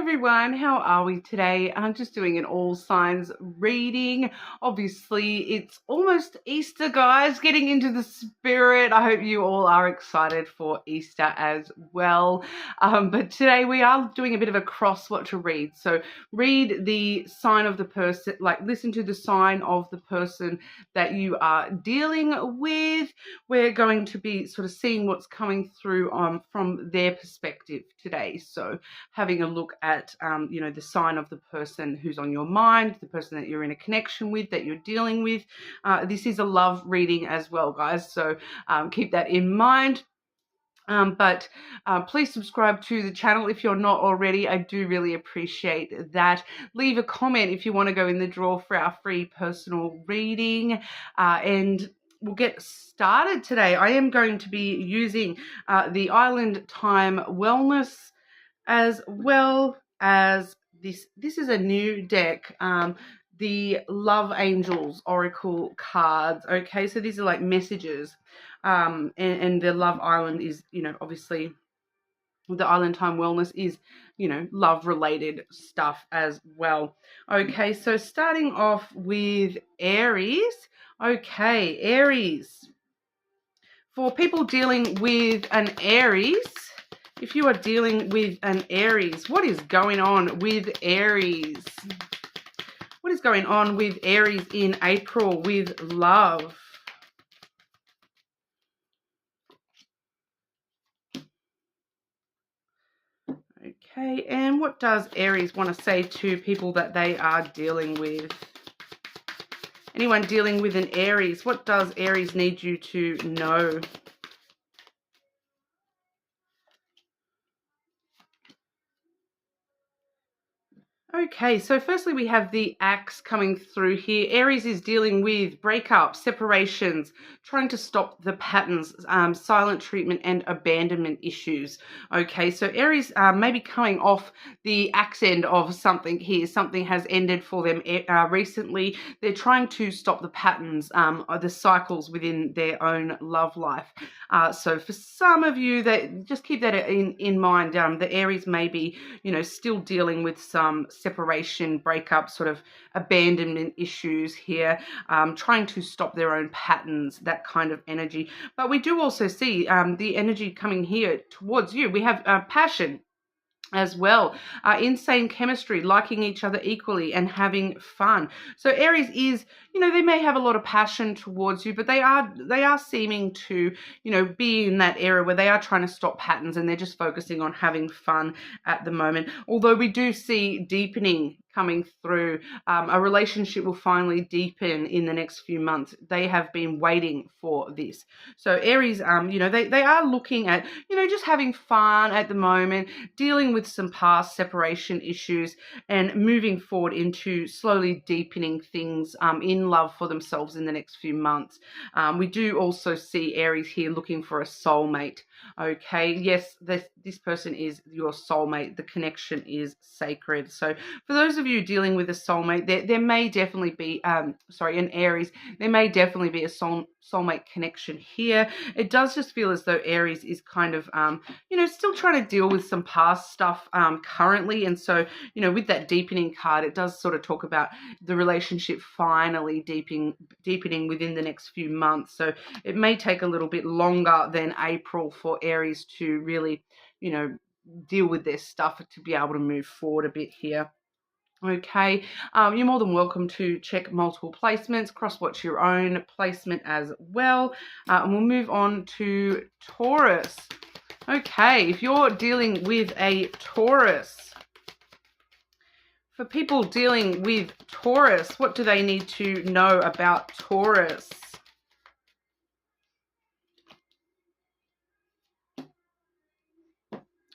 everyone, how are we today? I'm just doing an all signs reading. Obviously, it's almost Easter, guys, getting into the spirit. I hope you all are excited for Easter as well. But today we are doing a bit of a crosswatch read. So read the sign of the person, listen to the sign of the person that you are dealing with. We're going to be sort of seeing what's coming through from their perspective today. So having a look at, the sign of the person who's on your mind, the person that you're in a connection with, that you're dealing with. This is a love reading as well, guys. So keep that in mind. But please subscribe to the channel if you're not already. I do really appreciate that. Leave a comment if you want to go in the draw for our free personal reading. And we'll get started today. I am going to be using the Island Time Wellness as well as this. This is a new deck. The Love Angels Oracle cards. Okay, so these are like messages. And the Love Island is, obviously the Island Time Wellness is, love related stuff as well. Okay, so starting off with Aries. Okay, Aries. For people dealing with an Aries, if you are dealing with an Aries, what is going on with Aries? What is going on with Aries in April with love? Okay, and what does Aries want to say to people that they are dealing with? Anyone dealing with an Aries, what does Aries need you to know? Okay, so firstly we have the Axe coming through here. Aries is dealing with breakups, separations, trying to stop the patterns, silent treatment and abandonment issues. Okay, so Aries may be coming off the axe end of something here. Something has ended for them recently. They're trying to stop the patterns, or the cycles within their own love life. So for some of you, that just keep that in mind. The Aries may be, still dealing with some separation, breakup, sort of abandonment issues here, trying to stop their own patterns, that kind of energy. But we do also see the energy coming here towards you. We have passion as well, insane chemistry, liking each other equally and having fun. So Aries is, they may have a lot of passion towards you, but they are seeming to, be in that area where they are trying to stop patterns and they're just focusing on having fun at the moment. Although we do see deepening coming through. A relationship will finally deepen in the next few months. They have been waiting for this. So Aries, they are looking at, just having fun at the moment, dealing with some past separation issues and moving forward into slowly deepening things in love for themselves in the next few months. We do also see Aries here looking for a soulmate. Okay, yes, this person is your soulmate. The connection is sacred. So for those of you dealing with a soulmate, there may definitely be, an Aries, there may definitely be a soulmate connection here. It does just feel as though Aries is kind of, still trying to deal with some past stuff currently. And so, with that deepening card, it does sort of talk about the relationship finally deepening within the next few months. So it may take a little bit longer than April for Aries to really, deal with their stuff, to be able to move forward a bit here. Okay, you're more than welcome to check multiple placements, cross-watch your own placement as well. And we'll move on to Taurus. Okay, if you're dealing with a Taurus, for people dealing with Taurus, what do they need to know about Taurus?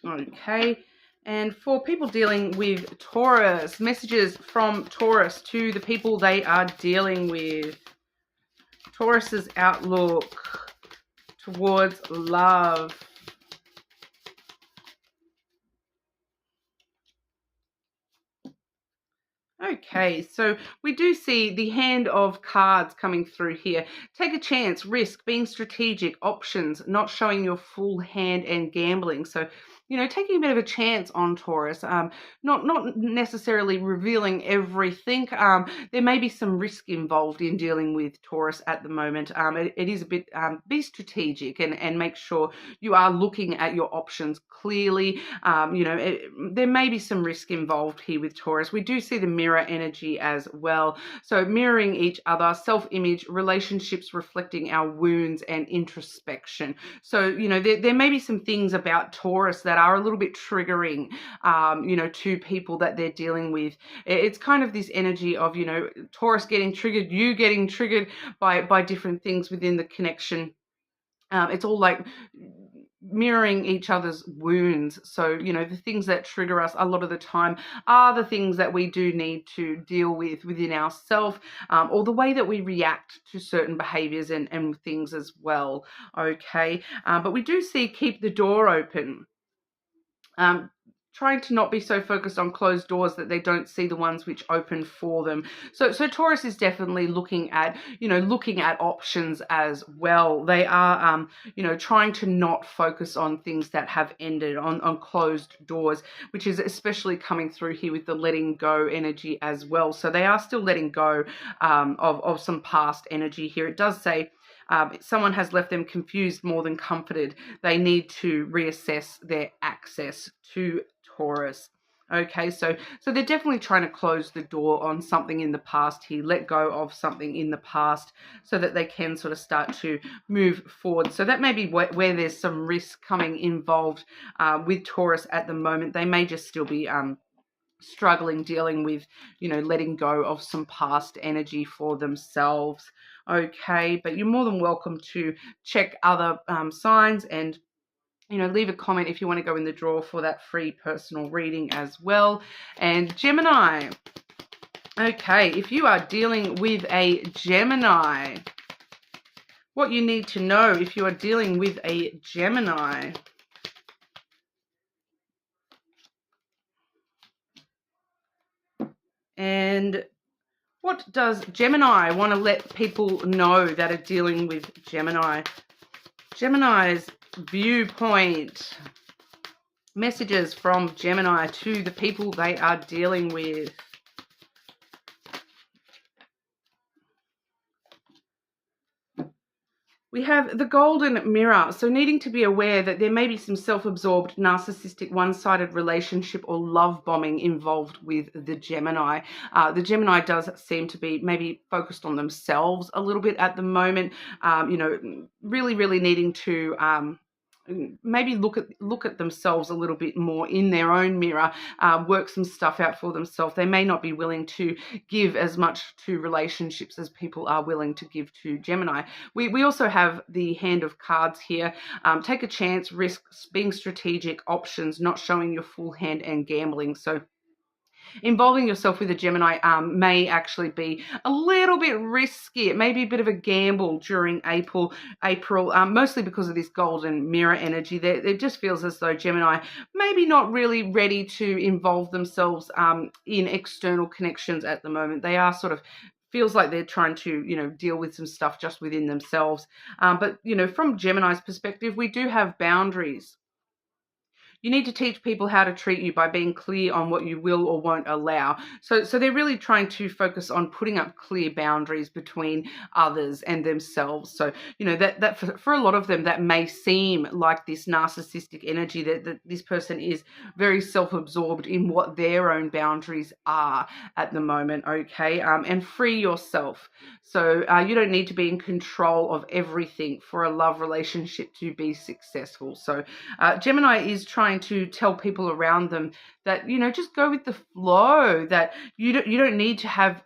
Okay, and for people dealing with Taurus, messages from Taurus to the people they are dealing with. Taurus's outlook towards love. Okay, so we do see the hand of cards coming through here. Take a chance, risk, being strategic, options, not showing your full hand and gambling. So taking a bit of a chance on Taurus, not necessarily revealing everything. There may be some risk involved in dealing with Taurus at the moment. It is a bit, be strategic and make sure you are looking at your options clearly. There may be some risk involved here with Taurus. We do see the mirror energy as well. So mirroring each other, self-image, relationships reflecting our wounds and introspection. So, there may be some things about Taurus that are a little bit triggering, to people that they're dealing with. It's kind of this energy of, Taurus getting triggered, you getting triggered by different things within the connection. It's all like mirroring each other's wounds. So, the things that trigger us a lot of the time are the things that we do need to deal with within ourselves, or the way that we react to certain behaviors and things as well. Okay. But we do see keep the door open. Trying to not be so focused on closed doors that they don't see the ones which open for them. So Taurus is definitely looking at options as well. They are, trying to not focus on things that have ended, on closed doors, which is especially coming through here with the letting go energy as well. So they are still letting go of some past energy here. It does say, someone has left them confused more than comforted. They need to reassess their access to Taurus. Okay, so they're definitely trying to close the door on something in the past here, let go of something in the past so that they can sort of start to move forward. So that may be where there's some risk coming involved with Taurus at the moment. They may just still be struggling dealing with, letting go of some past energy for themselves. Okay, but you're more than welcome to check other signs and leave a comment if you want to go in the draw for that free personal reading as well. And Gemini. Okay, if you are dealing with a Gemini, what you need to know if you are dealing with a Gemini. And what does Gemini want to let people know that are dealing with Gemini? Gemini's viewpoint. Messages from Gemini to the people they are dealing with. We have the golden mirror. So needing to be aware that there may be some self-absorbed, narcissistic, one-sided relationship or love bombing involved with the Gemini. The Gemini does seem to be maybe focused on themselves a little bit at the moment, really, really needing to maybe look at themselves a little bit more in their own mirror, work some stuff out for themselves. They may not be willing to give as much to relationships as people are willing to give to Gemini. We also have the hand of cards here. Take a chance, risk, being strategic, options, not showing your full hand, and gambling. So involving yourself with a Gemini may actually be a little bit risky. It may be a bit of a gamble during April, mostly because of this golden mirror energy. It just feels as though Gemini maybe not really ready to involve themselves in external connections at the moment. They are sort of feels like they're trying to, deal with some stuff just within themselves. But, from Gemini's perspective, we do have boundaries. You need to teach people how to treat you by being clear on what you will or won't allow. So they're really trying to focus on putting up clear boundaries between others and themselves. So, that for a lot of them, that may seem like this narcissistic energy that this person is very self-absorbed in what their own boundaries are at the moment, okay? And free yourself. So you don't need to be in control of everything for a love relationship to be successful. So Gemini is trying to tell people around them that, just go with the flow, that you don't need to have,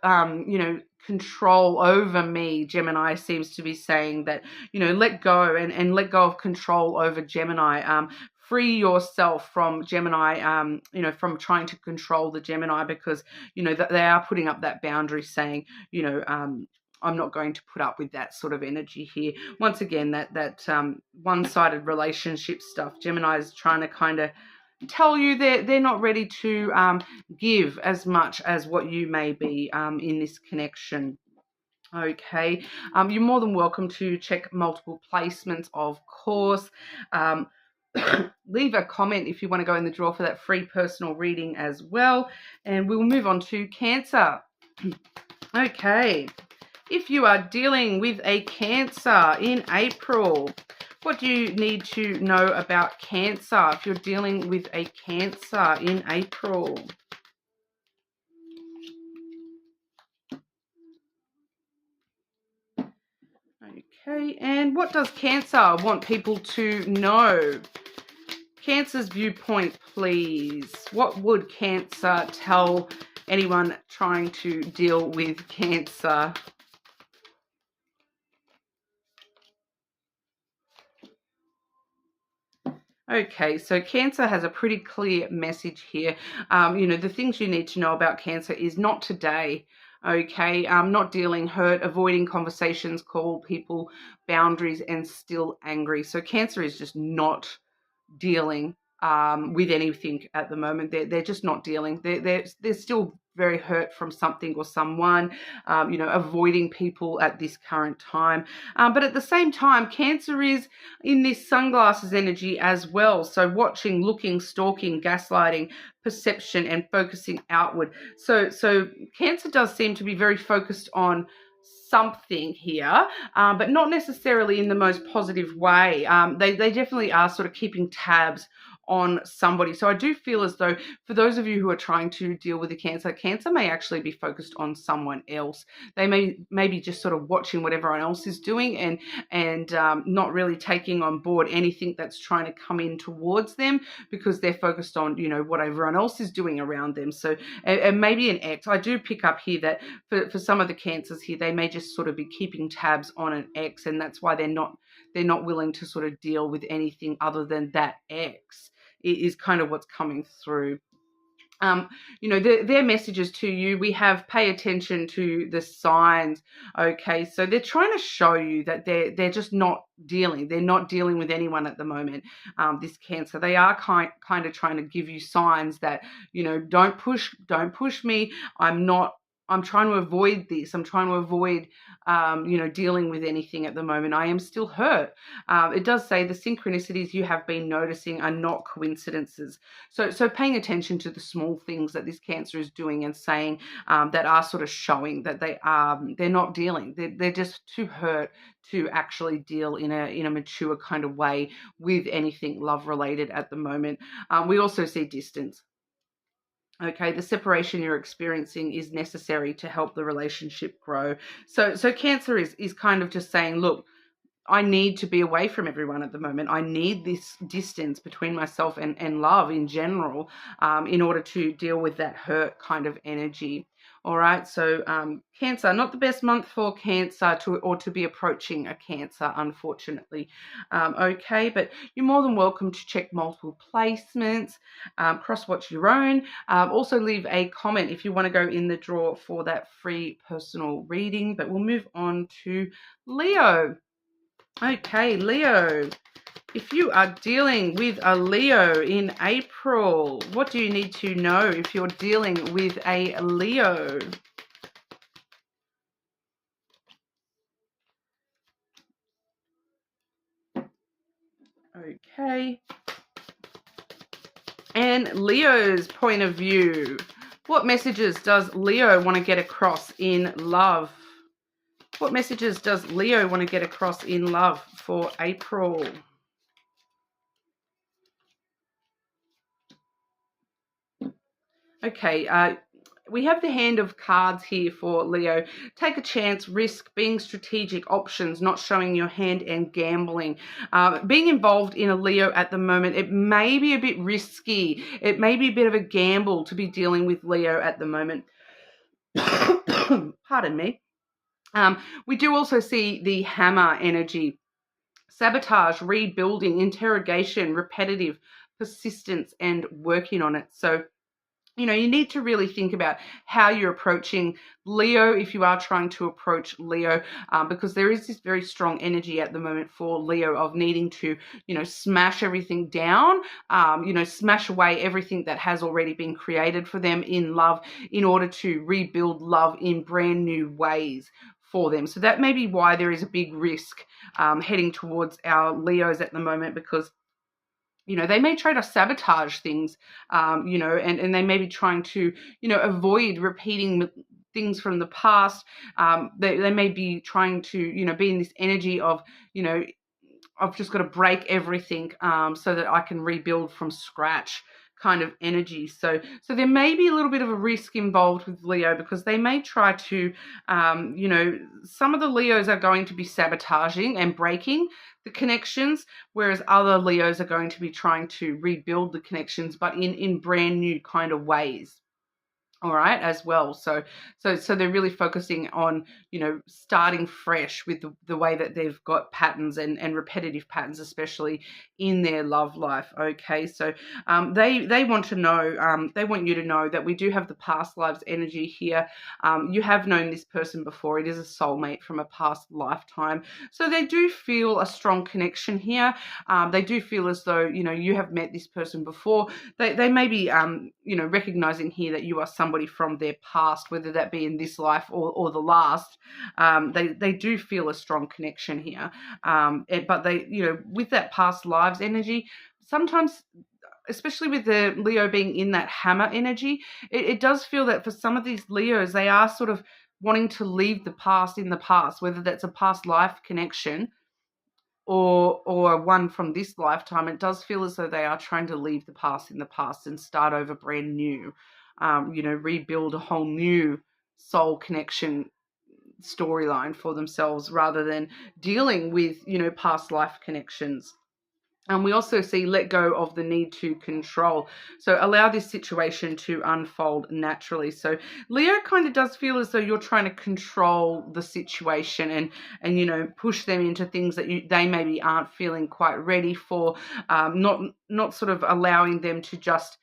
control over me. Gemini seems to be saying that, let go and let go of control over Gemini. Free yourself from Gemini, from trying to control the Gemini, because, that they are putting up that boundary saying, I'm not going to put up with that sort of energy here. Once again, that one-sided relationship stuff. Gemini is trying to kind of tell you they're not ready to give as much as what you may be in this connection. Okay, you're more than welcome to check multiple placements, of course. leave a comment if you want to go in the draw for that free personal reading as well. And we'll move on to Cancer. Okay. If you are dealing with a Cancer in April, what do you need to know about Cancer if you're dealing with a Cancer in April? Okay, and what does Cancer want people to know? Cancer's viewpoint, please. What would Cancer tell anyone trying to deal with Cancer? Okay, so Cancer has a pretty clear message here. You know, the things you need to know about Cancer is not today. Okay, not dealing, hurt, avoiding conversations, call people, boundaries, and still angry. So Cancer is just not dealing with anything at the moment. They're just not dealing. They're still very hurt from something or someone, you know, avoiding people at this current time. But at the same time, Cancer is in this sunglasses energy as well. So watching, looking, stalking, gaslighting, perception, and focusing outward. So Cancer does seem to be very focused on something here, but not necessarily in the most positive way. They definitely are sort of keeping tabs on somebody. So I do feel as though for those of you who are trying to deal with the Cancer may actually be focused on someone else. They may be just sort of watching what everyone else is doing and not really taking on board anything that's trying to come in towards them, because they're focused on, you know, what everyone else is doing around them. So and maybe an ex. I do pick up here that for some of the Cancers here, they may just sort of be keeping tabs on an ex, and that's why they're not willing to sort of deal with anything other than that ex. It is kind of what's coming through. You know, their messages to you, we have pay attention to the signs. Okay, so they're trying to show you that they're just not dealing. They're not dealing with anyone at the moment, this Cancer. They are kind of trying to give you signs that, you know, don't push me. I'm trying to avoid this. I'm trying to avoid, you know, dealing with anything at the moment. I am still hurt. It does say the synchronicities you have been noticing are not coincidences. So paying attention to the small things that this Cancer is doing and saying that are sort of showing that they're not dealing. They're just too hurt to actually deal in a mature kind of way with anything love related at the moment. We also see distance. Okay, the separation you're experiencing is necessary to help the relationship grow. So Cancer is kind of just saying, look, I need to be away from everyone at the moment. I need this distance between myself and love in general, in order to deal with that hurt kind of energy. All right, so Cancer, not the best month for Cancer to be approaching a Cancer, unfortunately. Okay, but you're more than welcome to check multiple placements, crosswatch your own. Also leave a comment if you want to go in the draw for that free personal reading. But we'll move on to Leo. Okay, Leo, if you are dealing with a Leo in April, what do you need to know if you're dealing with a Leo? Okay. And Leo's point of view. What messages does Leo want to get across in love? What messages does Leo want to get across in love for April? Okay, we have the hand of cards here for Leo. Take a chance, risk, being strategic, options, not showing your hand, and gambling. Being involved in a Leo at the moment, it may be a bit risky. It may be a bit of a gamble to be dealing with Leo at the moment. Pardon me. We do also see the hammer energy. Sabotage, rebuilding, interrogation, repetitive, persistence, and working on it. So, you know, you need to really think about how you're approaching Leo if you are trying to approach Leo, because there is this very strong energy at the moment for Leo of needing to, you know, smash everything down, you know, smash away everything that has already been created for them in love in order to rebuild love in brand new ways for them. So that may be why there is a big risk heading towards our Leos at the moment, because they may try to sabotage things, and they may be trying to, avoid repeating things from the past. They may be trying to, be in this energy of, I've just got to break everything so that I can rebuild from scratch kind of energy. So there may be a little bit of a risk involved with Leo, because they may try to, some of the Leos are going to be sabotaging and breaking the connections, whereas other Leos are going to be trying to rebuild the connections, but in brand new kind of ways. All right, as well. So they're really focusing on, starting fresh with the way that they've got patterns and repetitive patterns, especially in their love life. Okay, so they want to know, they want you to know that we do have the past lives energy here. You have known this person before. It is a soulmate from a past lifetime. So they do feel a strong connection here. They do feel as though, you have met this person before. They may be, recognizing here that you are somebody from their past, whether that be in this life or the last. They do feel a strong connection here. But they, with that past lives energy, sometimes, especially with the Leo being in that hammer energy, it does feel that for some of these Leos, they are sort of wanting to leave the past in the past, whether that's a past life connection or one from this lifetime. It does feel as though they are trying to leave the past in the past and start over brand new, rebuild a whole new soul connection storyline for themselves, rather than dealing with, past life connections. And we also see let go of the need to control. So allow this situation to unfold naturally. So Leo kind of does feel as though you're trying to control the situation and push them into things that they maybe aren't feeling quite ready for. Not sort of allowing them to just,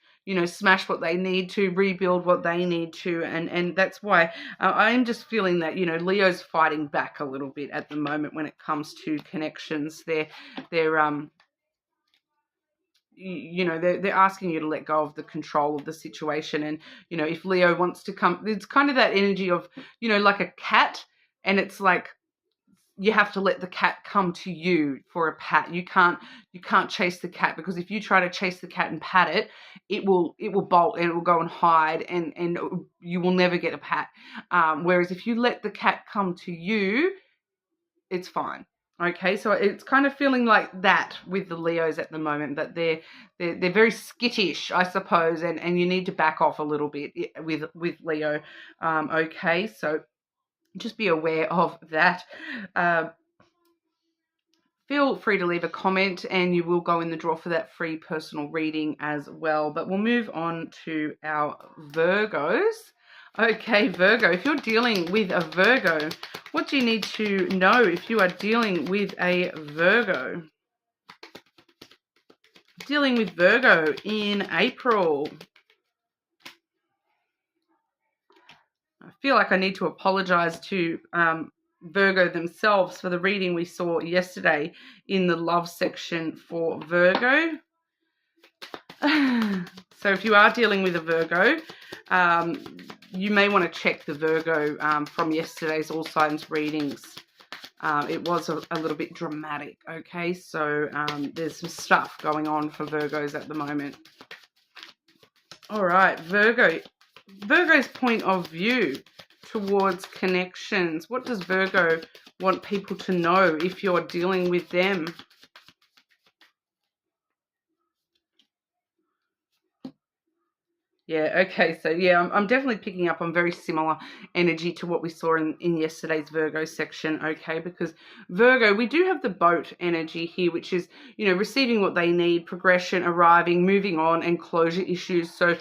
smash what they need to, rebuild what they need to. And that's why I am just feeling that, Leo's fighting back a little bit at the moment when it comes to connections. They're asking you to let go of the control of the situation. And, if Leo wants to come, it's kind of that energy of, like a cat, and it's like, you have to let the cat come to you for a pat. You can't chase the cat, because if you try to chase the cat and pat it, it will bolt and it will go and hide, and you will never get a pat. Whereas if you let the cat come to you, it's fine. Okay, so it's kind of feeling like that with the Leos at the moment, that they're very skittish, I suppose, and you need to back off a little bit with Leo. Okay, so just be aware of that. Feel free to leave a comment, and you will go in the draw for that free personal reading as well. But we'll move on to our Virgos. Okay, Virgo, if you're dealing with a Virgo, what do you need to know if you are dealing with a Virgo? Dealing with Virgo in April. I feel like I need to apologize to Virgo themselves for the reading we saw yesterday in the love section for Virgo. So if you are dealing with a Virgo, you may want to check the Virgo from yesterday's all signs readings. It was a little bit dramatic, okay? So there's some stuff going on for Virgos at the moment. All right, Virgo's point of view towards connections. What does Virgo want people to know if you're dealing with them? Yeah, okay, so yeah, I'm definitely picking up on very similar energy to what we saw in yesterday's Virgo section, okay, because Virgo, we do have the boat energy here, which is, receiving what they need, progression, arriving, moving on, and closure issues. So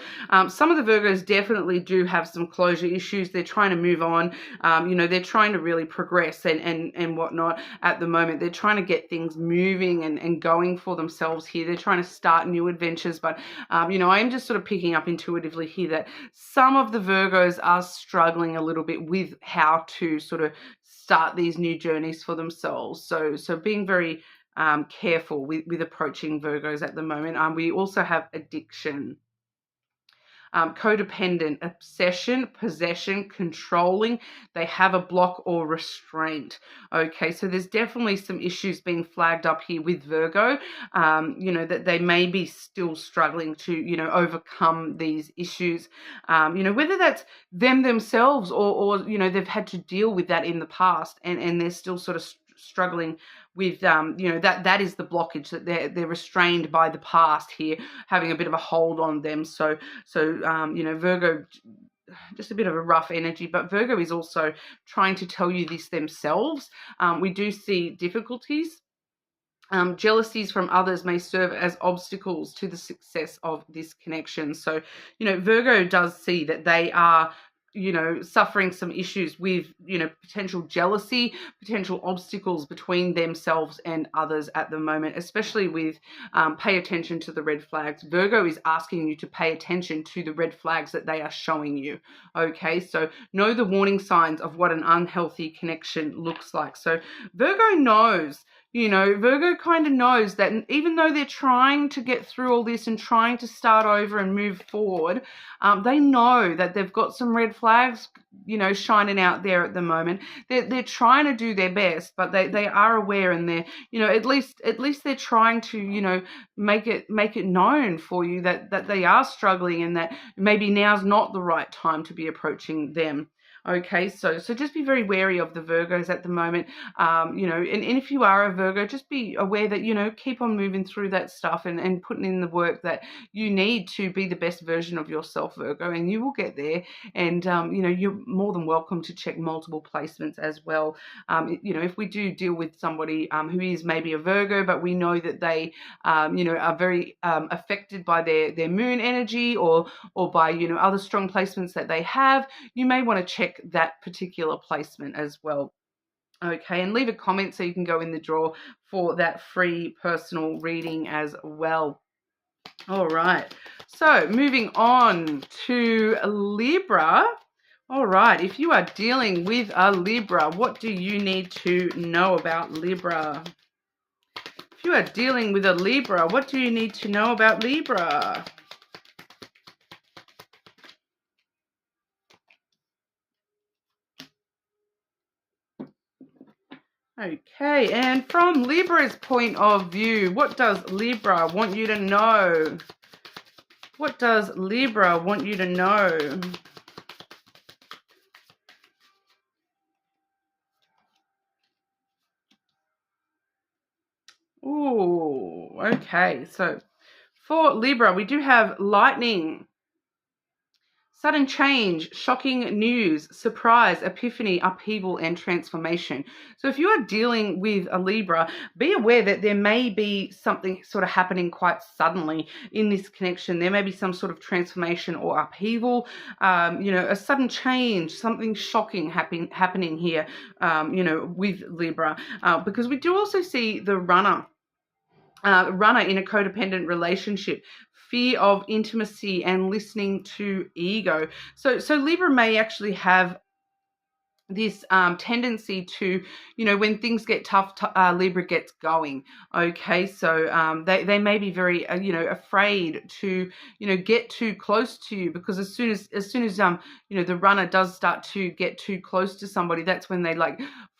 some of the Virgos definitely do have some closure issues. They're trying to move on, they're trying to really progress and whatnot at the moment. They're trying to get things moving and going for themselves here. They're trying to start new adventures, but, I am just sort of picking up intuitively here that some of the Virgos are struggling a little bit with how to sort of start these new journeys for themselves. So being very careful with approaching Virgos at the moment. We also have addiction. codependent, obsession, possession, controlling. They have a block or restraint. Okay, so there's definitely some issues being flagged up here with Virgo, that they may be still struggling to, overcome these issues, whether that's them themselves or they've had to deal with that in the past and they're still sort of struggling with, that is the blockage, that they're restrained by the past here, having a bit of a hold on them. So Virgo, just a bit of a rough energy, but Virgo is also trying to tell you this themselves. We do see difficulties. Jealousies from others may serve as obstacles to the success of this connection. So, Virgo does see that they are, suffering some issues with, potential jealousy, potential obstacles between themselves and others at the moment, especially with pay attention to the red flags. Virgo is asking you to pay attention to the red flags that they are showing you. Okay, so know the warning signs of what an unhealthy connection looks like. So Virgo knows. Virgo kind of knows that even though they're trying to get through all this and trying to start over and move forward, they know that they've got some red flags, shining out there at the moment. They're trying to do their best, but they are aware, and they're, at least they're trying to, make it known for you that they are struggling and that maybe now's not the right time to be approaching them. Okay, so just be very wary of the Virgos at the moment, and if you are a Virgo, just be aware that, keep on moving through that stuff and putting in the work that you need to be the best version of yourself, Virgo, and you will get there. And, you're more than welcome to check multiple placements as well. If we do deal with somebody who is maybe a Virgo, but we know that they, are very affected by their moon energy or by, other strong placements that they have, you may want to check that particular placement as well. Okay, and leave a comment so you can go in the draw for that free personal reading as well. All right, so moving on to Libra. All right, if you are dealing with a Libra, what do you need to know about Libra? If you are dealing with a Libra, what do you need to know about Libra? Okay, and from Libra's point of view, what does Libra want you to know? What does Libra want you to know? Ooh, okay, so for Libra, we do have lightning, sudden change, shocking news, surprise, epiphany, upheaval, and transformation. So if you are dealing with a Libra, be aware that there may be something sort of happening quite suddenly in this connection. There may be some sort of transformation or upheaval, a sudden change, something shocking happening here, with Libra. Because we do also see the runner in a codependent relationship, fear of intimacy and listening to ego. So Libra may actually have this tendency to, when things get tough, Libra gets going. Okay, so they may be very, afraid to, get too close to you, because as soon as the runner does start to get too close to somebody, that's when they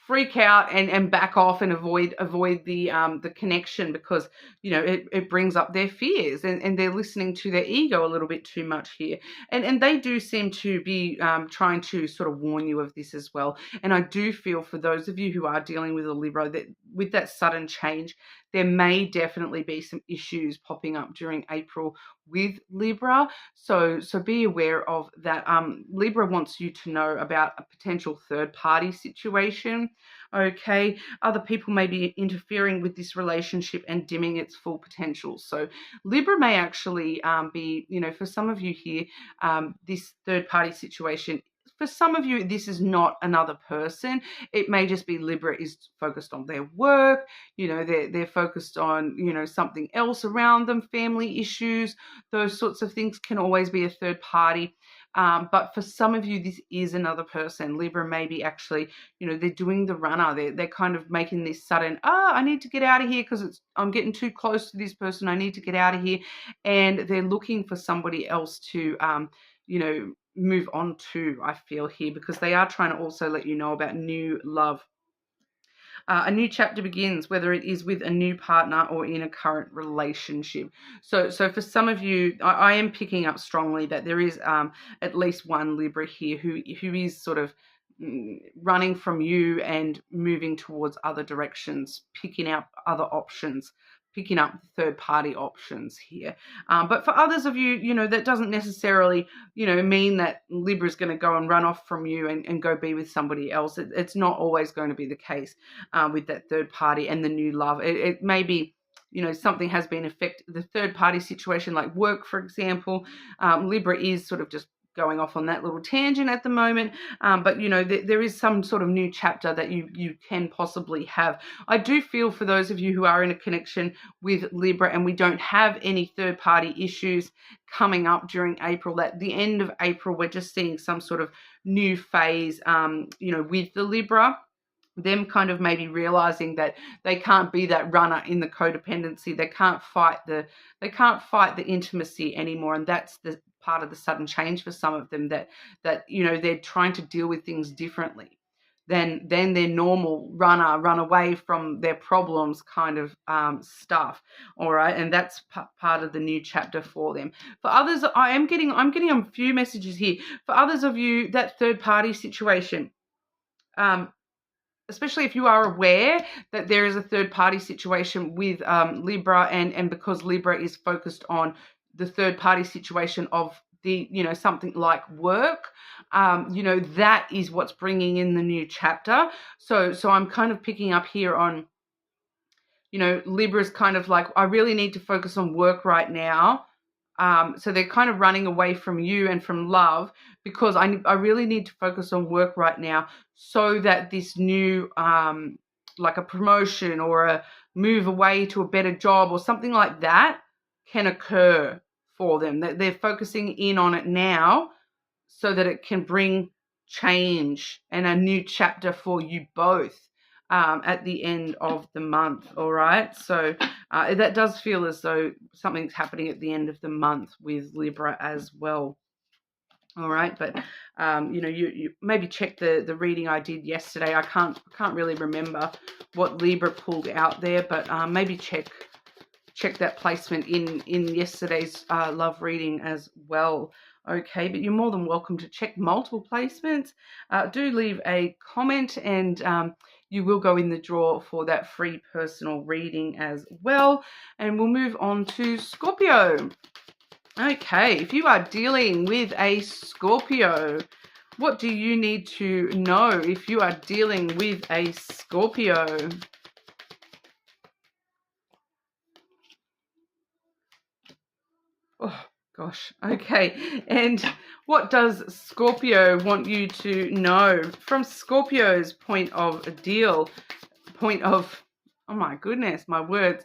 freak out and back off and avoid the connection, because it brings up their fears and they're listening to their ego a little bit too much here, and they do seem to be trying to sort of warn you of this as well. And I do feel for those of you who are dealing with a Libra, that with that sudden change, there may definitely be some issues popping up during April with Libra. So be aware of that. Libra wants you to know about a potential third party situation. Okay, other people may be interfering with this relationship and dimming its full potential. So Libra may actually be, for some of you here, this third party situation, for some of you, this is not another person. It may just be Libra is focused on their work, they're focused on, something else around them, family issues, those sorts of things can always be a third party. But for some of you, this is another person. Libra maybe actually, they're doing the runner. They're kind of making this sudden, I need to get out of here because I'm getting too close to this person. I need to get out of here. And they're looking for somebody else to, move on to, I feel here, because they are trying to also let you know about new love. A new chapter begins, whether it is with a new partner or in a current relationship. So for some of you, I am picking up strongly that there is at least one Libra here who is sort of running from you and moving towards other directions, picking out other options, picking up third-party options here. But for others of you, that doesn't necessarily, mean that Libra is going to go and run off from you and go be with somebody else. It's not always going to be the case with that third party and the new love. It may be, something has been affected. The third party situation, like work, for example, Libra is sort of just going off on that little tangent at the moment, but there is some sort of new chapter that you can possibly have. I do feel for those of you who are in a connection with Libra and we don't have any third party issues coming up during April, that the end of April we're just seeing some sort of new phase with the Libra, them kind of maybe realizing that they can't be that runner in the codependency. They can't fight the intimacy anymore, and that's the part of the sudden change for some of them, that they're trying to deal with things differently than their normal run away from their problems kind of stuff. All right, and that's part of the new chapter for them. For others, I'm getting a few messages here. For others of you, that third party situation, especially if you are aware that there is a third party situation with Libra, and because Libra is focused on the third party situation of the, something like work, that is what's bringing in the new chapter. So I'm kind of picking up here on, Libra's kind of like, I really need to focus on work right now. So they're kind of running away from you and from love because I really need to focus on work right now, so that this new, like a promotion or a move away to a better job or something like that can occur for them. They're focusing in on it now so that it can bring change and a new chapter for you both. At the end of the month, all right? So that does feel as though something's happening at the end of the month with Libra as well, all right? But, you maybe check the reading I did yesterday. I can't really remember what Libra pulled out there, but maybe check that placement in yesterday's love reading as well. Okay, but you're more than welcome to check multiple placements. Do leave a comment, and you will go in the draw for that free personal reading as well. And we'll move on to Scorpio. Okay, if you are dealing with a Scorpio, what do you need to know if you are dealing with a Scorpio? Oh, gosh. Okay. And what does Scorpio want you to know from Scorpio's oh my goodness, my words.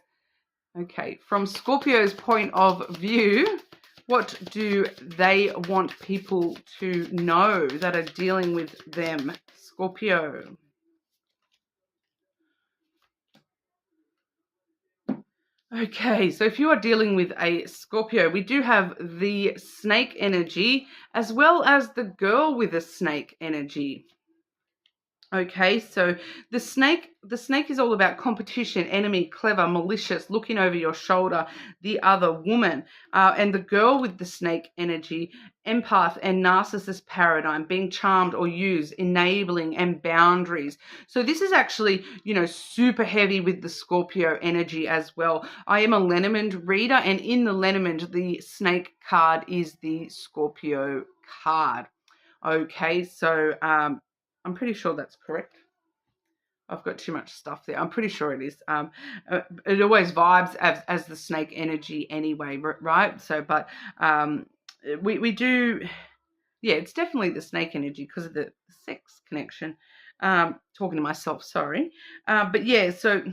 Okay. From Scorpio's point of view, what do they want people to know that are dealing with them, Scorpio? Okay, so if you are dealing with a Scorpio, we do have the snake energy as well as the girl with a snake energy. Okay, so the snake is all about competition, enemy, clever, malicious, looking over your shoulder, the other woman. And the girl with the snake energy, empath and narcissist paradigm, being charmed or used, enabling and boundaries. So this is actually, super heavy with the Scorpio energy as well. I am a Lenormand reader, and in the Lenormand, the snake card is the Scorpio card. Okay, so I'm pretty sure that's correct. I've got too much stuff there. I'm pretty sure it is. It always vibes as the snake energy anyway, right? So, but we do, yeah, it's definitely the snake energy because of the sex connection. Talking to myself, sorry. But yeah, so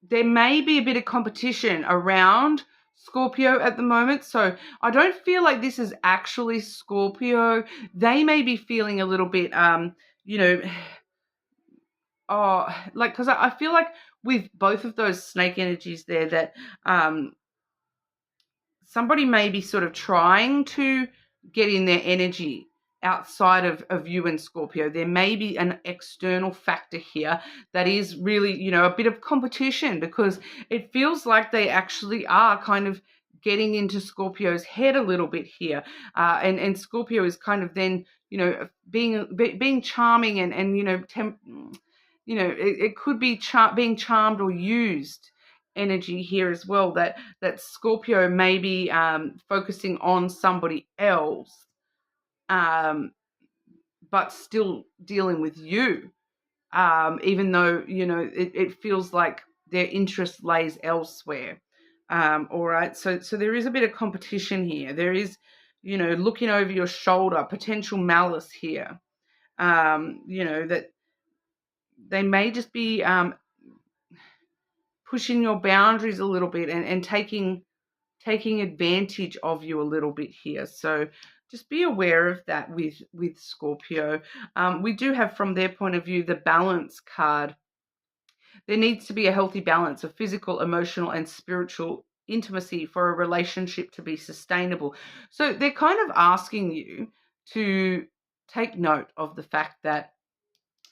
there may be a bit of competition around Scorpio at the moment. So I don't feel like this is actually Scorpio. They may be feeling a little bit, you know, oh, like, because I feel like with both of those snake energies there that somebody may be sort of trying to get in their energy outside of you and Scorpio. There may be an external factor here that is really, you know, a bit of competition, because it feels like they actually are kind of getting into Scorpio's head a little bit here. And Scorpio is kind of then, you know, being charming and you know, it could be being charmed or used energy here as well, that Scorpio may be focusing on somebody else, but still dealing with you, even though, you know, it feels like their interest lays elsewhere. All right, so there is a bit of competition here. There is, you know, looking over your shoulder, potential malice here. You know, that they may just be pushing your boundaries a little bit and taking advantage of you a little bit here. So just be aware of that with Scorpio. We do have, from their point of view, the balance card. There needs to be a healthy balance of physical, emotional, and spiritual intimacy for a relationship to be sustainable. So they're kind of asking you to take note of the fact that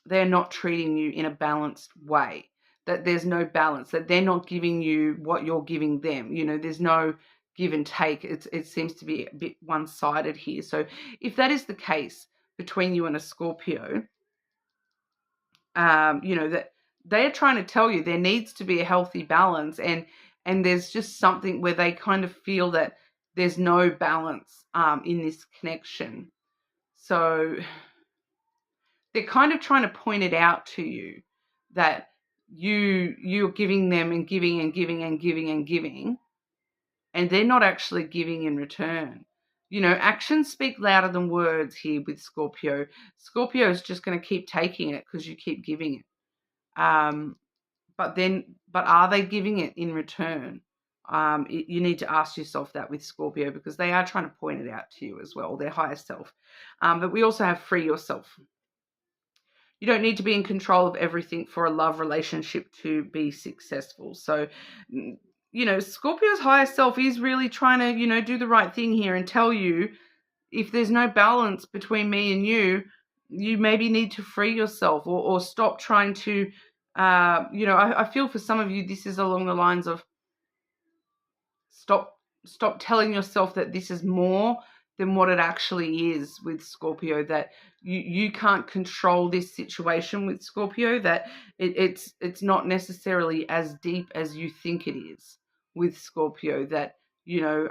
they're not treating you in a balanced way, that there's no balance, that they're not giving you what you're giving them. You know, there's no give and take. It seems to be a bit one-sided here. So if that is the case between you and a Scorpio, you know, that they're trying to tell you there needs to be a healthy balance, and there's just something where they kind of feel that there's no balance in this connection. So they're kind of trying to point it out to you that you're giving them and giving and giving and giving and giving, and they're not actually giving in return. You know, actions speak louder than words here with Scorpio. Scorpio is just going to keep taking it because you keep giving it. But are they giving it in return? You need to ask yourself that with Scorpio, because they are trying to point it out to you as well, their higher self. But we also have free yourself. You don't need to be in control of everything for a love relationship to be successful. So, you know, Scorpio's higher self is really trying to, you know, do the right thing here and tell you, if there's no balance between me and you, you maybe need to free yourself or stop trying to, you know, I feel for some of you, this is along the lines of stop telling yourself that this is more than what it actually is with Scorpio, that you can't control this situation with Scorpio, that it's not necessarily as deep as you think it is with Scorpio, that, you know,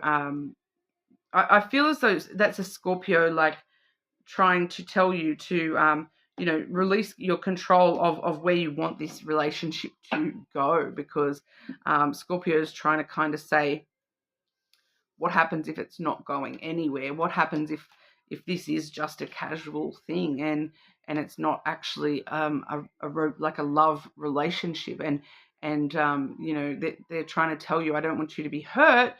I feel as though that's a Scorpio, like, trying to tell you to, you know, release your control of where you want this relationship to go, because Scorpio is trying to kind of say, what happens if it's not going anywhere? What happens if this is just a casual thing and it's not actually like a love relationship? And you know, they're trying to tell you, I don't want you to be hurt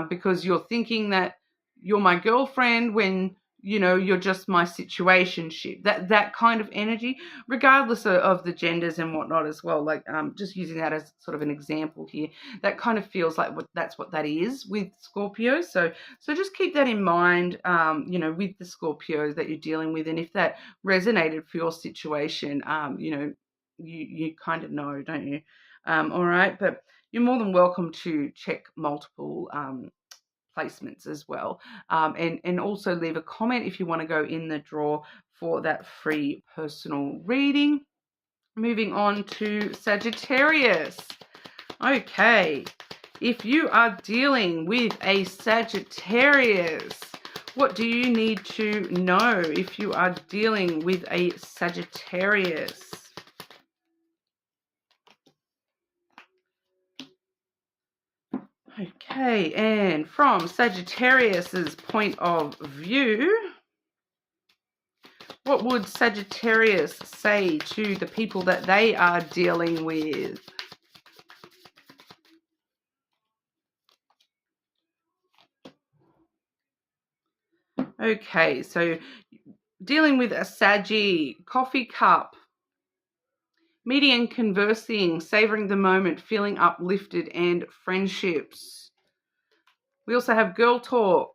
because you're thinking that you're my girlfriend when, you know, you're just my situationship. That kind of energy, regardless of the genders and whatnot as well. Like, just using that as sort of an example here, that kind of feels like that's what that is with Scorpio. So just keep that in mind, you know, with the Scorpios that you're dealing with. And if that resonated for your situation, you know, you kind of know, don't you? All right, but you're more than welcome to check multiple placements as well, and also leave a comment if you want to go in the draw for that free personal reading. Moving on to Sagittarius. Okay, if you are dealing with a Sagittarius, what do you need to know if you are dealing with a Sagittarius? Okay, and from Sagittarius's point of view, what would Sagittarius say to the people that they are dealing with? Okay, so dealing with a Saggy, coffee cup, meeting and conversing, savoring the moment, feeling uplifted, and friendships. We also have girl talk,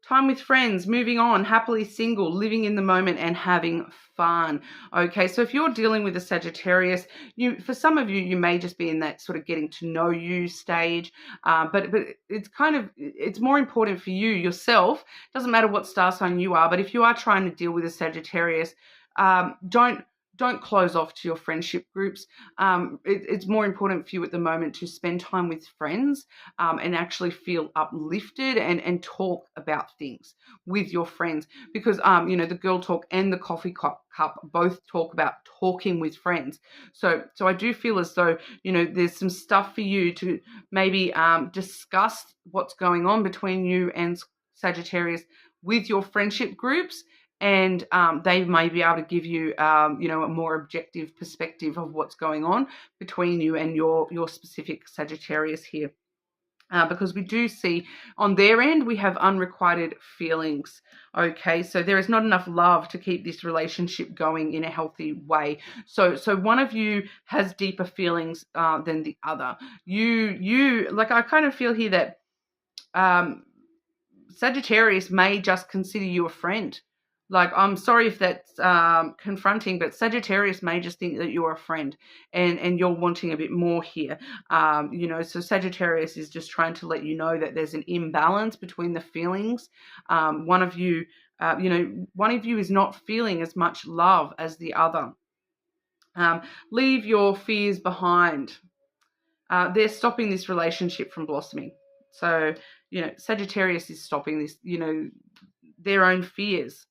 time with friends, moving on, happily single, living in the moment, and having fun. Okay, so if you're dealing with a Sagittarius, for some of you, you may just be in that sort of getting to know you stage, but it's more important for you yourself. Doesn't matter what star sign you are, but if you are trying to deal with a Sagittarius, don't close off to your friendship groups. It's more important for you at the moment to spend time with friends, and actually feel uplifted and talk about things with your friends, because the girl talk and the coffee cup both talk about talking with friends. So I do feel as though there's some stuff for you to maybe discuss what's going on between you and Sagittarius with your friendship groups, and they may be able to give you a more objective perspective of what's going on between you and your specific Sagittarius here. Because we do see on their end, we have unrequited feelings. Okay, so there is not enough love to keep this relationship going in a healthy way. So one of you has deeper feelings than the other. I kind of feel here that Sagittarius may just consider you a friend. Like, I'm sorry if that's confronting, but Sagittarius may just think that you're a friend, and you're wanting a bit more here. So Sagittarius is just trying to let you know that there's an imbalance between the feelings. One of you is not feeling as much love as the other. Leave your fears behind. They're stopping this relationship from blossoming. So, Sagittarius is stopping this, their own fears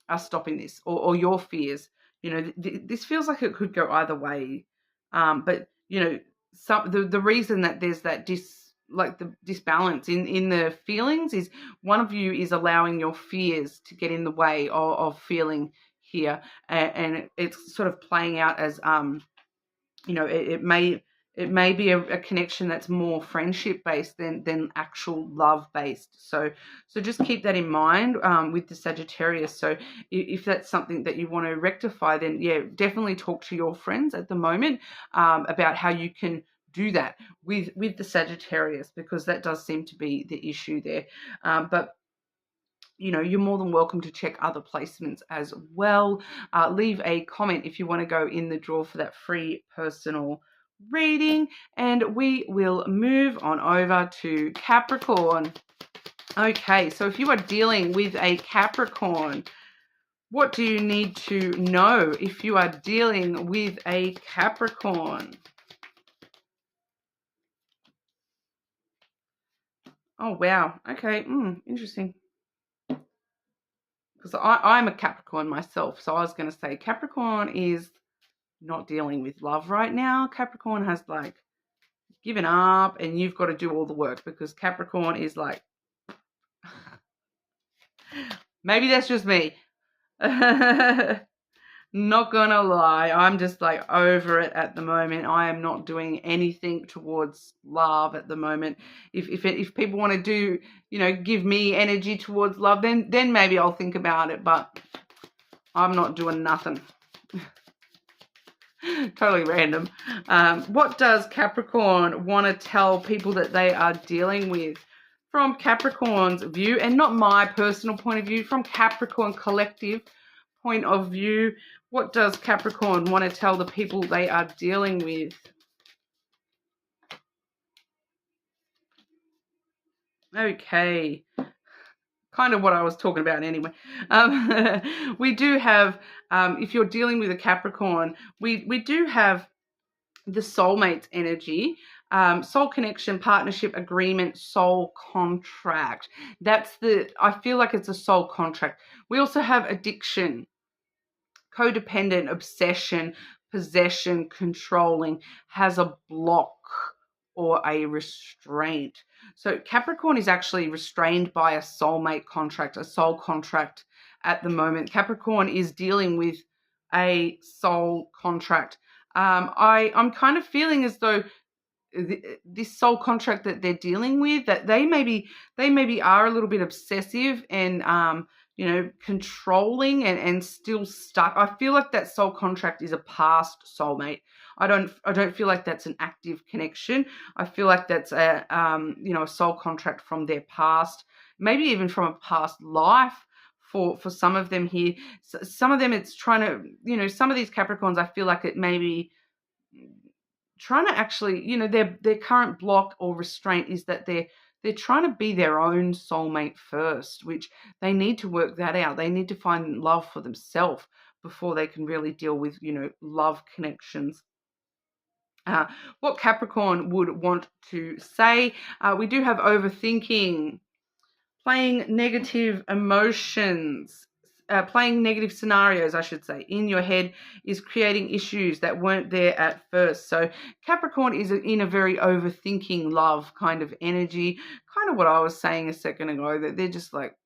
are stopping this, or your fears. This feels like it could go either way. But the reason that there's that the disbalance in the feelings is one of you is allowing your fears to get in the way of feeling here, and it's sort of playing out as it may be a connection that's more friendship based than actual love based. So just keep that in mind with the Sagittarius. So if that's something that you want to rectify, then definitely talk to your friends at the moment about how you can do that with the Sagittarius, because that does seem to be the issue there. But you're more than welcome to check other placements as well. Leave a comment if you want to go in the draw for that free personal reading, and we will move on over to Capricorn. Okay, so if you are dealing with a Capricorn, what do you need to know if you are dealing with a Capricorn? Oh, wow. Okay, interesting. Because I'm a Capricorn myself, so I was going to say Capricorn is not dealing with love right now. Capricorn has given up, and you've got to do all the work, because Capricorn is maybe that's just me. Not gonna lie, I'm just over it at the moment. I am not doing anything towards love at the moment. If people want to do, give me energy towards love, then maybe I'll think about it, but I'm not doing nothing. Totally random. What does Capricorn want to tell people that they are dealing with? From Capricorn's view, and not my personal point of view, from Capricorn collective point of view, what does Capricorn want to tell the people they are dealing with? Okay. Kind of what I was talking about anyway. We do have, if you're dealing with a Capricorn, we do have the soulmates energy, soul connection, partnership, agreement, soul contract. I feel like it's a soul contract. We also have addiction, codependent, obsession, possession, controlling, has a block or a restraint. So Capricorn is actually restrained by a soulmate contract, a soul contract at the moment. Capricorn is dealing with a soul contract. I'm kind of feeling as though this soul contract that they're dealing with, that they maybe are a little bit obsessive and controlling and still stuck. I feel like that soul contract is a past soulmate. I don't feel like that's an active connection. I feel like that's a a soul contract from their past, maybe even from a past life. For some of them here, some of them it's trying to, some of these Capricorns, I feel like it may be trying to actually, their current block or restraint is that they're trying to be their own soulmate first, which they need to work that out. They need to find love for themselves before they can really deal with, love connections. What Capricorn would want to say, we do have overthinking, playing negative emotions, playing negative scenarios, I should say, in your head is creating issues that weren't there at first. So Capricorn is in a very overthinking love kind of energy, kind of what I was saying a second ago, that they're just like,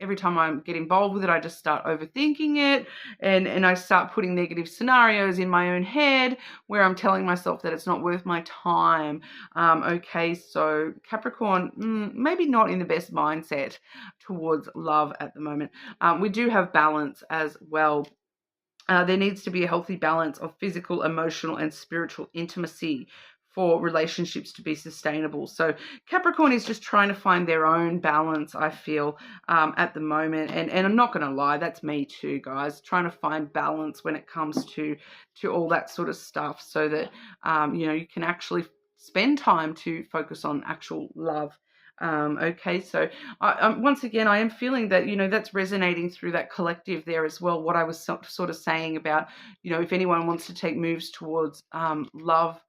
every time I get involved with it, I just start overthinking it, and I start putting negative scenarios in my own head where I'm telling myself that it's not worth my time. Okay, so Capricorn, maybe not in the best mindset towards love at the moment. We do have balance as well. There needs to be a healthy balance of physical, emotional, and spiritual intimacy for relationships to be sustainable. So Capricorn is just trying to find their own balance, I feel, at the moment. And I'm not going to lie, that's me too, guys, trying to find balance when it comes to all that sort of stuff, so that, you can actually spend time to focus on actual love. Okay, so once again, I am feeling that, that's resonating through that collective there as well. What I was sort of saying about, if anyone wants to take moves towards love,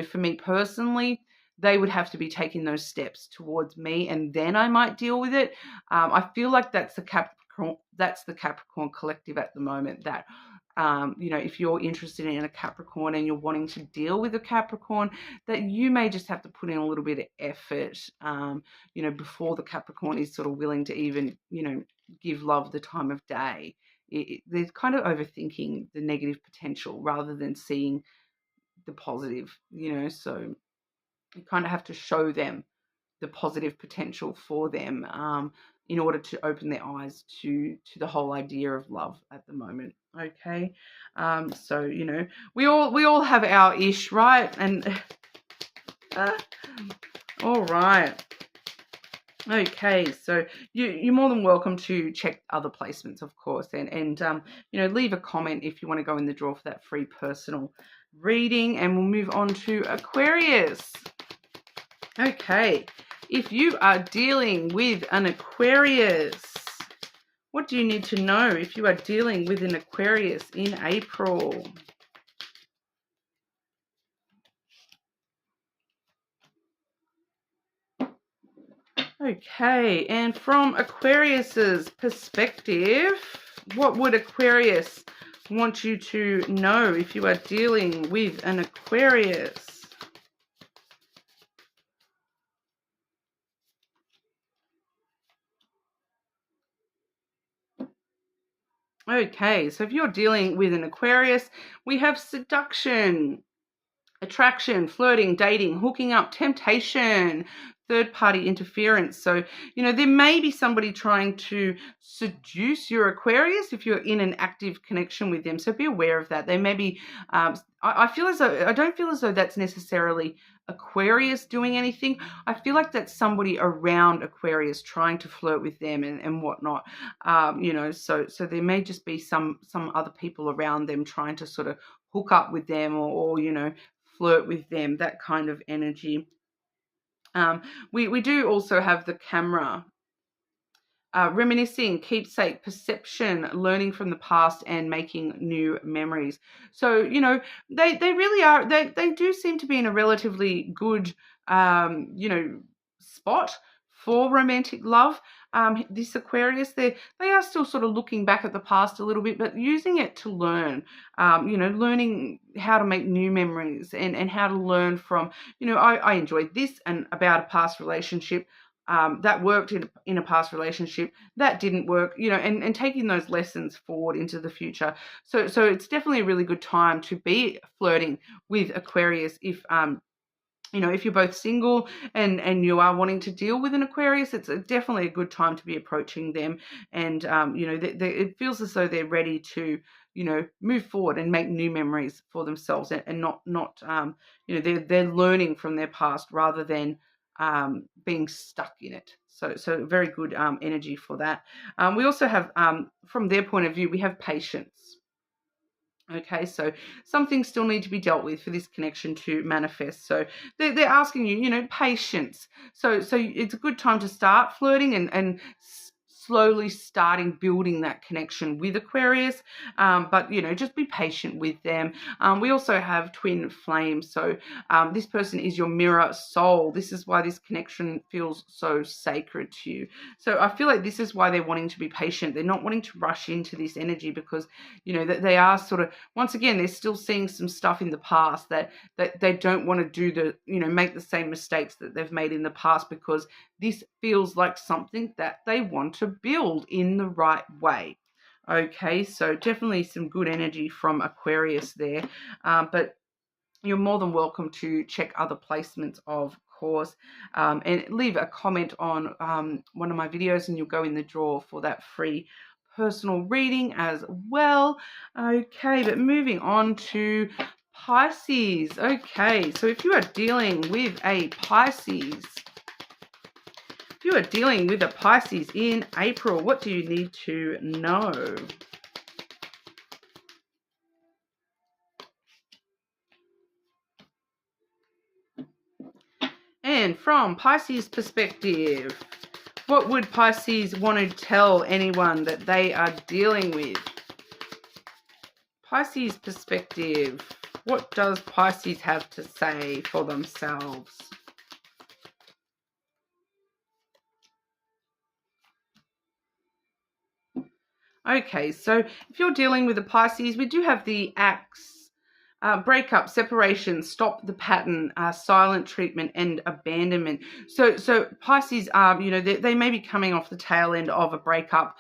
for me personally, they would have to be taking those steps towards me, and then I might deal with it. I feel like that's the Capricorn collective at the moment, that if you're interested in a Capricorn and you're wanting to deal with a Capricorn, that you may just have to put in a little bit of effort, before the Capricorn is sort of willing to even, give love the time of day. They're kind of overthinking the negative potential rather than seeing the positive, so you kind of have to show them the positive potential for them, in order to open their eyes to the whole idea of love at the moment. Okay, so we all have our ish, right? And all right. Okay, so you're more than welcome to check other placements, of course, and leave a comment if you want to go in the draw for that free personal reading. And we'll move on to Aquarius. Okay, if you are dealing with an Aquarius, what do you need to know if you are dealing with an Aquarius in April? Okay, and from Aquarius's perspective, what would Aquarius want you to know if you are dealing with an Aquarius? Okay, so if you're dealing with an Aquarius, we have seduction, attraction, flirting, dating, hooking up, temptation, third-party interference. So, there may be somebody trying to seduce your Aquarius if you're in an active connection with them. So be aware of that. They may be, I don't feel as though that's necessarily Aquarius doing anything. I feel like that's somebody around Aquarius trying to flirt with them and whatnot. So there may just be some other people around them trying to sort of hook up with them or flirt with them, that kind of energy. We do also have the camera, reminiscing, keepsake, perception, learning from the past, and making new memories. So, they really are, they do seem to be in a relatively good, spot for romantic love. This Aquarius, they are still sort of looking back at the past a little bit, but using it to learn, learning how to make new memories and how to learn from, I enjoyed this and about a past relationship. That worked in a past relationship, that didn't work, and taking those lessons forward into the future. So it's definitely a really good time to be flirting with Aquarius if you know, if you're both single and you are wanting to deal with an Aquarius, it's definitely a good time to be approaching them. And, you know, it feels as though they're ready to, you know, move forward and make new memories for themselves, and not, you know, they're learning from their past rather than being stuck in it. So very good energy for that. We also have, from their point of view, we have patience. Okay, so some things still need to be dealt with for this connection to manifest. So they're asking you, you know, patience. So it's a good time to start flirting and slowly starting building that connection with Aquarius. But, you know, just be patient with them. We also have twin flames. So this person is your mirror soul. This is why this connection feels so sacred to you. So I feel like this is why they're wanting to be patient. They're not wanting to rush into this energy because, you know, that they are sort of, once again, they're still seeing some stuff in the past that they don't want to do the, you know, make the same mistakes that they've made in the past, because this feels like something that they want to build in the right way. Okay, so definitely some good energy from Aquarius there. But you're more than welcome to check other placements, of course, and leave a comment on one of my videos, and you'll go in the draw for that free personal reading as well. Okay, but moving on to Pisces. Okay, so if you are dealing with a Pisces, in April, what do you need to know? And from Pisces' perspective, what would Pisces want to tell anyone that they are dealing with? Pisces' perspective, what does Pisces have to say for themselves? Okay, so if you're dealing with a Pisces, we do have the Axe. Breakup, separation, stop the pattern, silent treatment, and abandonment. So Pisces, you know, they may be coming off the tail end of a breakup.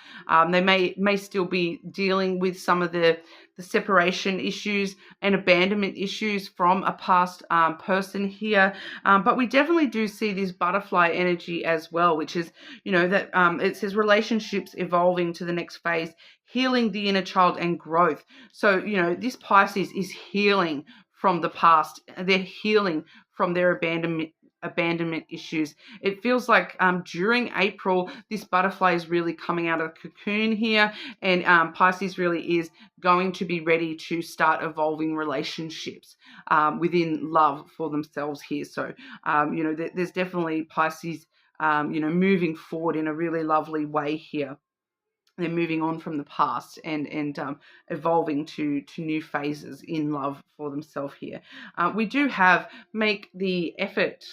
They may still be dealing with some of the separation issues and abandonment issues from a past person here. But we definitely do see this butterfly energy as well, which is, you know, that it says relationships evolving to the next phase, healing the inner child and growth. So, you know, this Pisces is healing from the past. They're healing from their abandonment issues. It feels like during April, this butterfly is really coming out of the cocoon here, and Pisces really is going to be ready to start evolving relationships within love for themselves here. So, you know, there's definitely Pisces, you know, moving forward in a really lovely way here. They're moving on from the past and evolving to new phases in love for themselves here. We do have make the effort.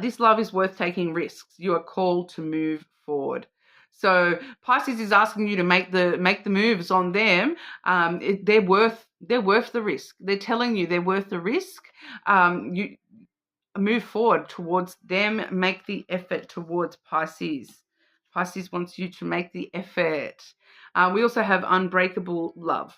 This love is worth taking risks. You are called to move forward. So Pisces is asking you to make the moves on them. They're worth the risk. They're telling you they're worth the risk. You move forward towards them. Make the effort towards Pisces. Pisces wants you to make the effort. We also have unbreakable love.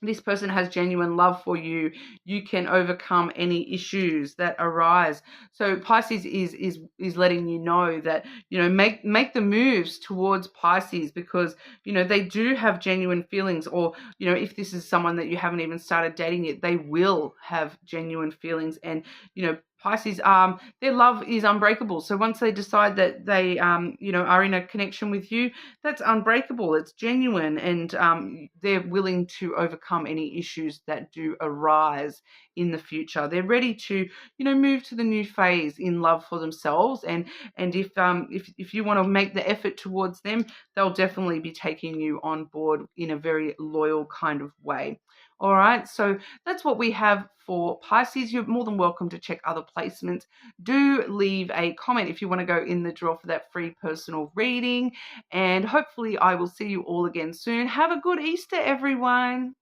This person has genuine love for you. You can overcome any issues that arise. So Pisces is letting you know that, you know, make the moves towards Pisces, because, you know, they do have genuine feelings, or, you know, if this is someone that you haven't even started dating yet, they will have genuine feelings. And, you know, Pisces, their love is unbreakable. So once they decide that they, you know, are in a connection with you, that's unbreakable. It's genuine, and they're willing to overcome any issues that do arise in the future. They're ready to, you know, move to the new phase in love for themselves. And if you want to make the effort towards them, they'll definitely be taking you on board in a very loyal kind of way. All right, so that's what we have for Pisces. You're more than welcome to check other placements. Do leave a comment if you want to go in the draw for that free personal reading. And hopefully I will see you all again soon. Have a good Easter, everyone.